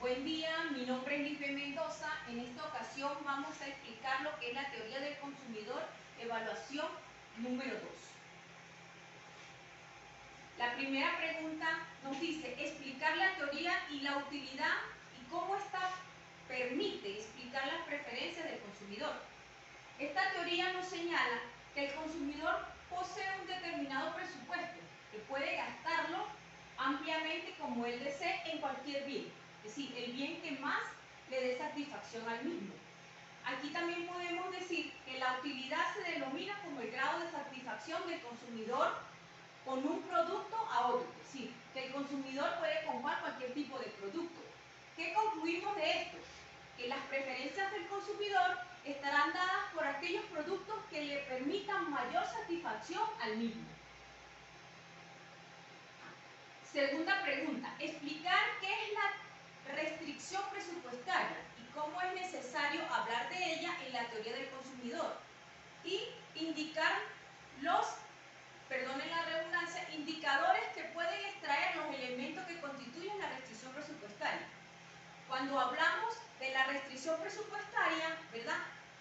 Buen día, mi nombre es Lisbeth Mendoza. En esta ocasión vamos a explicar lo que es la teoría del consumidor, evaluación número 2. La primera pregunta nos dice explicar la teoría y la utilidad y cómo esta permite explicar las preferencias del consumidor. Esta teoría nos señala que el consumidor posee un determinado presupuesto que puede gastarlo ampliamente como él desee en cualquier bien, es decir, el bien que más le dé satisfacción al mismo. Aquí también podemos decir que la utilidad se denomina como el grado de satisfacción del consumidor con un producto a otro, es decir, que el consumidor puede comprar cualquier tipo de producto. ¿Qué concluimos de esto? Que las preferencias del consumidor estarán dadas por aquellos productos que le permitan mayor satisfacción al mismo. Segunda pregunta, explicar qué es la restricción presupuestaria y cómo es necesario hablar de ella en la teoría del consumidor. Y indicar los, perdonen la redundancia, indicadores que pueden extraer los elementos que constituyen la restricción presupuestaria. Cuando hablamos de la restricción presupuestaria, ¿verdad?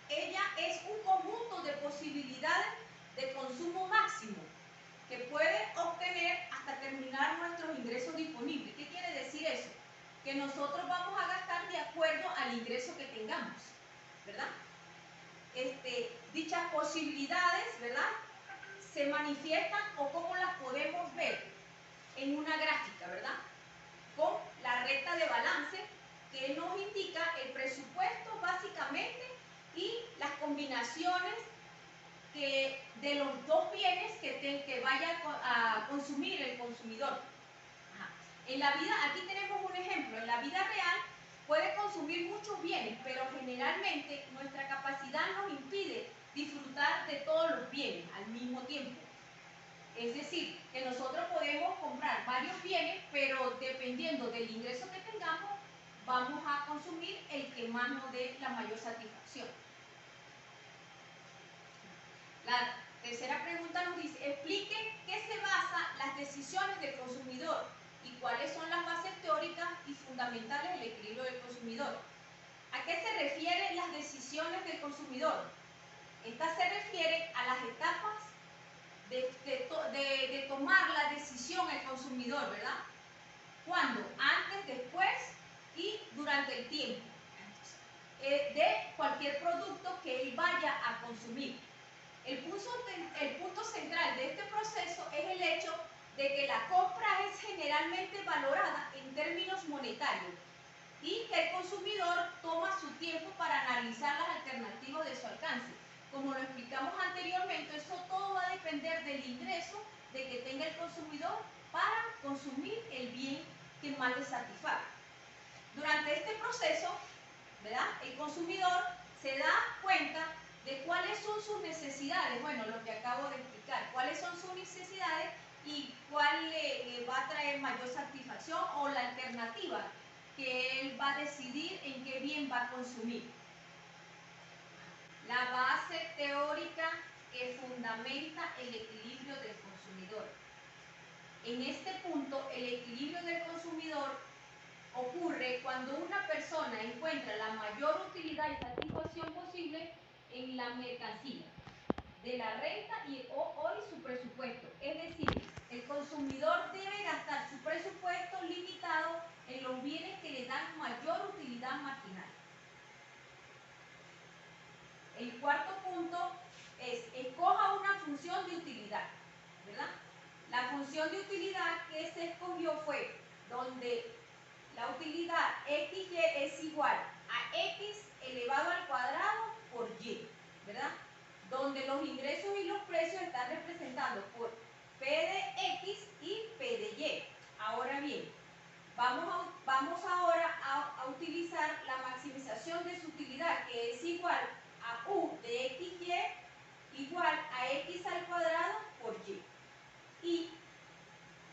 Ella es un conjunto de posibilidades de consumo máximo que puede obtener hasta terminar nuestros ingresos disponibles. ¿Qué quiere decir eso? Que nosotros vamos a gastar de acuerdo al ingreso que tengamos, ¿verdad? Dichas posibilidades, ¿verdad?, se manifiestan o cómo las podemos ver en una gráfica, ¿verdad?, con la recta de balance que nos indica el presupuesto básicamente y las combinaciones de los dos bienes que vaya a consumir el consumidor. En la vida, aquí tenemos un ejemplo, en la vida real puede consumir muchos bienes, pero generalmente nuestra capacidad nos impide disfrutar de todos los bienes al mismo tiempo. Es decir, que nosotros podemos comprar varios bienes, pero dependiendo del ingreso que tengamos, vamos a consumir el que más nos dé la mayor satisfacción. La tercera pregunta nos dice, expliquen qué se basan las decisiones del consumidor y cuáles son las bases teóricas y fundamentales del equilibrio del consumidor. ¿A qué se refieren las decisiones del consumidor? Estas se refieren a las etapas de tomar la decisión el consumidor, ¿verdad? ¿Cuándo? Antes, después y durante el tiempo de cualquier producto que él vaya a consumir. El punto central de este proceso es el hecho de que la compra es generalmente valorada en términos monetarios y que el consumidor toma su tiempo para analizar las alternativas de su alcance. Como lo explicamos anteriormente, eso todo va a depender del ingreso de que tenga el consumidor para consumir el bien que más le satisfaga. Durante este proceso, ¿verdad?, el consumidor se da cuenta de cuáles son sus necesidades, bueno, lo que acabo de explicar, cuáles son sus necesidades y cuál le va a traer mayor satisfacción o la alternativa que él va a decidir en qué bien va a consumir. La base teórica que fundamenta el equilibrio del consumidor. En este punto, el equilibrio del consumidor ocurre cuando una persona encuentra la mayor utilidad y satisfacción posible en la mercancía, de la renta o su presupuesto. Es decir, el consumidor debe gastar su presupuesto limitado en los bienes que le dan mayor utilidad marginal. El cuarto punto es, escoja una función de utilidad, ¿verdad? La función de utilidad que se escogió fue donde la utilidad XY es igual a X elevado al cuadrado por Y, ¿verdad? Donde los ingresos y los precios están representados por P de X y P de Y. Ahora bien, vamos ahora a utilizar la maximización de su utilidad, que es igual a U de XY igual a X al cuadrado por Y. Y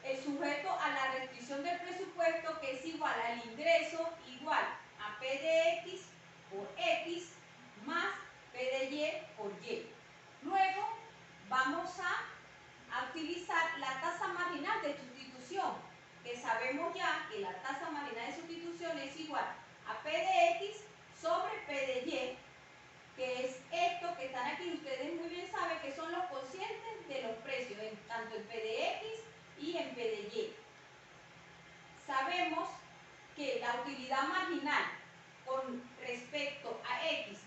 el sujeto a la restricción del presupuesto, que es igual al ingreso igual a P de X por X más P de Y por Y. Luego vamos a utilizar la tasa marginal de sustitución, que sabemos ya que la tasa marginal de sustitución es igual igual a P de X sobre P de Y, que es esto que están aquí. Ustedes muy bien saben que son los cocientes de los precios, tanto en P de X y en P de Y. Sabemos que la utilidad marginal con respecto a X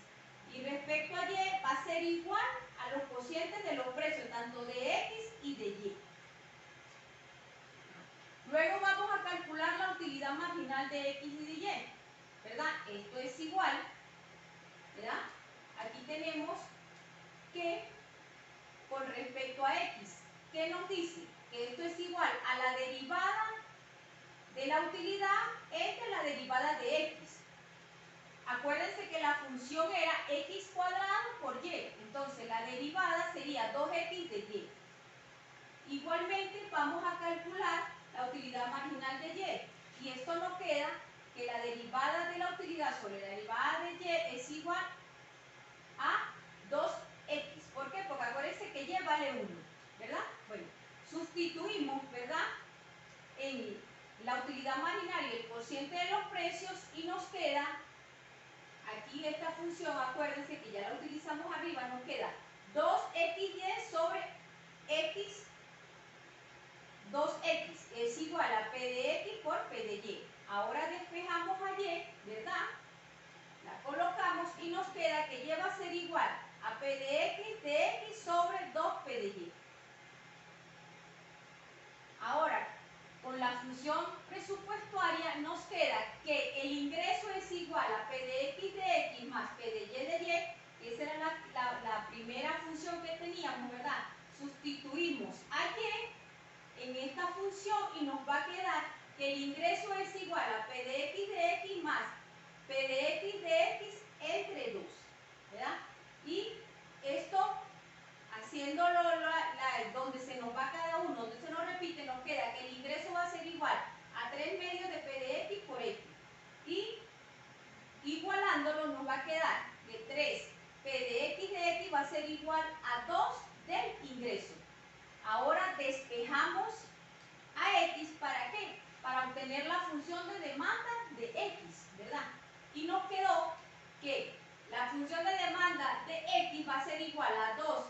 y respecto a Y va a ser igual a los cocientes de los precios, tanto de X y de Y. Luego vamos a calcular la utilidad marginal de X y de Y, ¿verdad? Esto es igual, ¿verdad? Aquí tenemos que con respecto a X, ¿qué nos dice? Que esto es igual a la derivada de la utilidad entre la derivada de X. Acuérdense que la función era X cuadrado por Y, entonces la derivada sería 2X de Y. Igualmente vamos a calcular la utilidad marginal de Y, y esto nos queda que la derivada de la utilidad sobre la derivada de Y es igual a 2X. ¿Por qué? Porque acuérdense que Y vale 1, ¿verdad? Bueno, sustituimos, ¿verdad?, en la utilidad marginal y el cociente de los precios y nos queda, aquí esta función, acuérdense que ya la utilizamos arriba, nos queda 2XY sobre X, 2X es igual a P de X por P de Y. Ahora despejamos a Y, ¿verdad? La colocamos y nos queda que Y va a ser igual a P de X sobre 2P de Y. Ahora, con la función presupuestaria nos queda que el ingreso es igual a P de X más P de Y. Esa era la primera función que teníamos, ¿verdad? Sustituimos a Y en esta función y nos va a quedar que el ingreso es igual a P de X más P de X entre 2, ¿verdad? Y esto, haciéndolo donde se nos va cada uno, donde se nos repite, nos queda que el ingreso va a ser igual a 3 medios de P de X por X. Y igualándolo nos va a quedar que 3P de X va a ser igual a 2 del ingreso. Ahora despejamos a X, ¿para qué? Para obtener la función de demanda de X, ¿verdad? Y nos quedó que la función de demanda de X va a ser igual a 2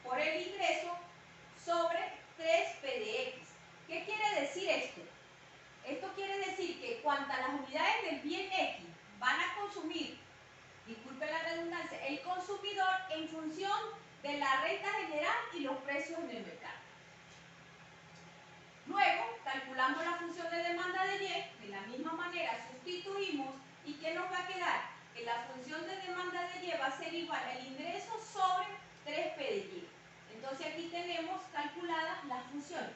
por el ingreso sobre 3P de X. ¿Qué quiere decir esto? Esto quiere decir que cuantas las unidades del bien X van a consumir, disculpe la redundancia, el consumidor en función de la renta general y los precios en el mercado. Luego calculamos la función de demanda de Y, de la misma manera sustituimos y ¿qué nos va a quedar? Que la función de demanda de Y va a ser igual al ingreso sobre 3P de Y. Entonces aquí tenemos calculadas las funciones.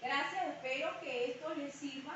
Gracias, espero que esto les sirva.